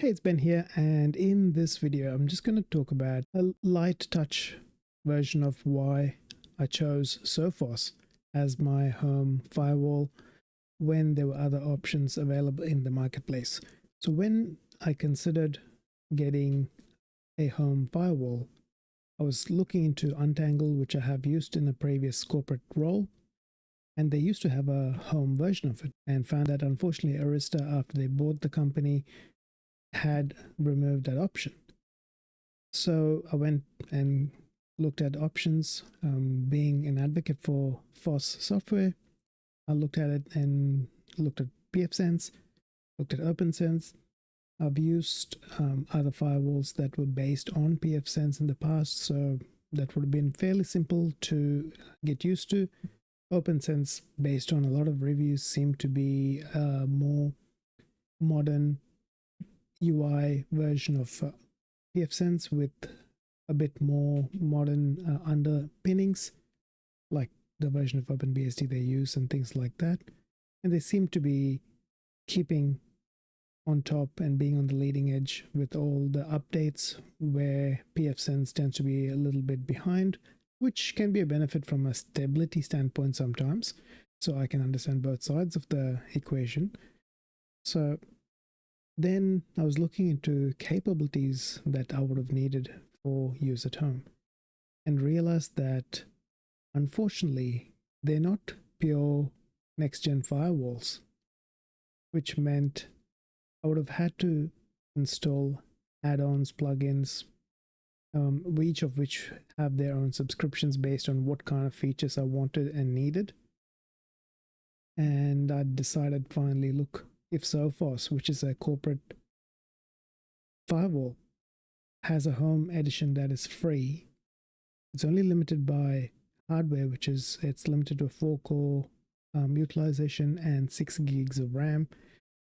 Hey, it's Ben here, and in this video I'm just going to talk about a light touch version of why I chose Sophos as my home firewall when there were other options available in the marketplace. So when I considered getting a home firewall, I was looking into Untangle, which I have used in a previous corporate role, and they used to have a home version of it, and found that unfortunately Arista, after they bought the company, had removed that option. So I went and looked at options. Being an advocate for FOSS software, I looked at it and looked at PFSense, looked at OPNSense. I've used other firewalls that were based on PFSense in the past, so that would have been fairly simple to get used to. OPNSense, based on a lot of reviews, seemed to be a more modern UI version of PFSense with a bit more modern underpinnings, like the version of OpenBSD they use and things like that. And they seem to be keeping on top and being on the leading edge with all the updates, where PFSense tends to be a little bit behind, which can be a benefit from a stability standpoint sometimes. So I can understand both sides of the equation. So then I was looking into capabilities that I would have needed for use at home and realized that unfortunately they're not pure next-gen firewalls, which meant I would have had to install add-ons, plugins, each of which have their own subscriptions based on what kind of features I wanted and needed. And I decided finally, look, if Sophos, which is a corporate firewall, has a home edition that is free, it's only limited by hardware, which is it's limited to a 4-core utilization and 6 gigs of RAM,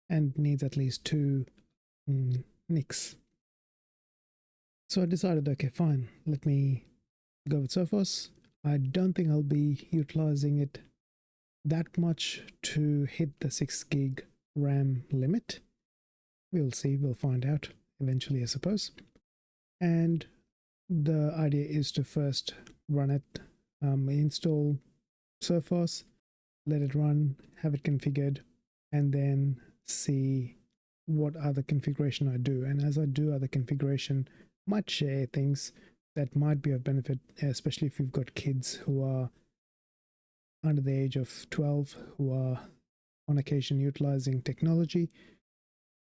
and needs at least 2 NICs. So I decided, okay, fine, let me go with Sophos. I don't think I'll be utilizing it that much to hit the 6 gig RAM limit. We'll see, we'll find out eventually, I suppose. And the idea is to first run it, install Sophos, let it run, have it configured, and then see what other configuration I do. And as I do other configuration, might share things that might be of benefit, especially if you've got kids who are under the age of 12 who are on occasion utilizing technology,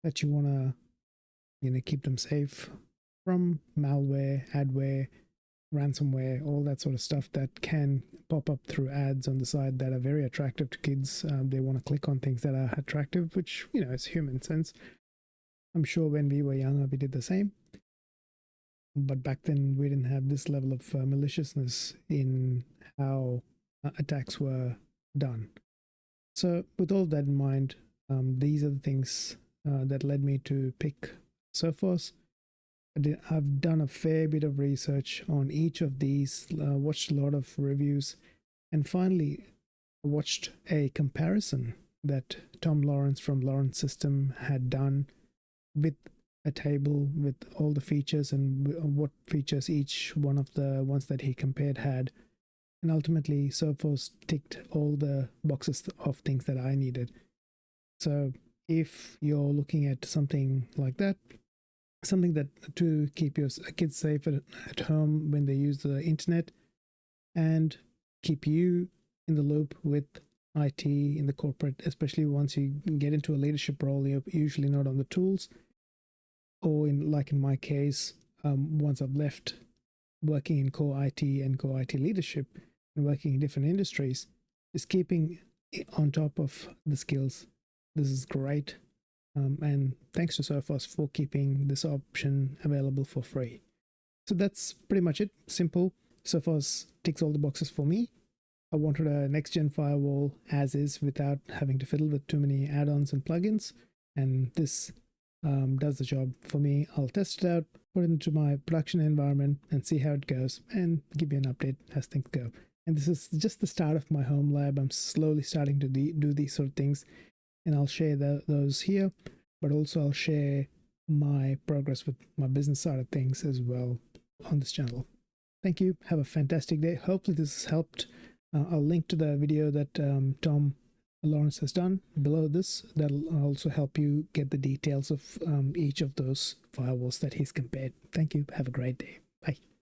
that you want to keep them safe from malware, adware, ransomware, all that sort of stuff that can pop up through ads on the side that are very attractive to kids. They want to click on things that are attractive, which, is human sense. I'm sure when we were younger we did the same, but back then we didn't have this level of maliciousness in how attacks were done. So with all that in mind, these are the things that led me to pick Sophos. I've done a fair bit of research on each of these, watched a lot of reviews, and finally watched a comparison that Tom Lawrence from Lawrence System had done, with a table with all the features and what features each one of the ones that he compared had. And ultimately, Sophos ticked all the boxes of things that I needed. So if you're looking at something like that, something that to keep your kids safe at home when they use the internet, and keep you in the loop with IT in the corporate, especially once you get into a leadership role, you're usually not on the tools. Or in my case, once I've left working in core IT and core IT leadership and working in different industries, just keeping on top of the skills. This is great. And thanks to Sophos for keeping this option available for free. So that's pretty much it. Simple. Sophos ticks all the boxes for me. I wanted a next-gen firewall as is, without having to fiddle with too many add-ons and plugins. And this does the job for me. I'll test it out, put it into my production environment and see how it goes, and give you an update as things go. And this is just the start of my HomeLab. I'm slowly starting to do these sort of things, and I'll share those here, but also I'll share my progress with my business side of things as well on this channel. Thank you. Have a fantastic day. Hopefully this has helped. I'll link to the video that Tom Lawrence has done below this. That'll also help you get the details of each of those firewalls that he's compared. Thank you. Have a great day.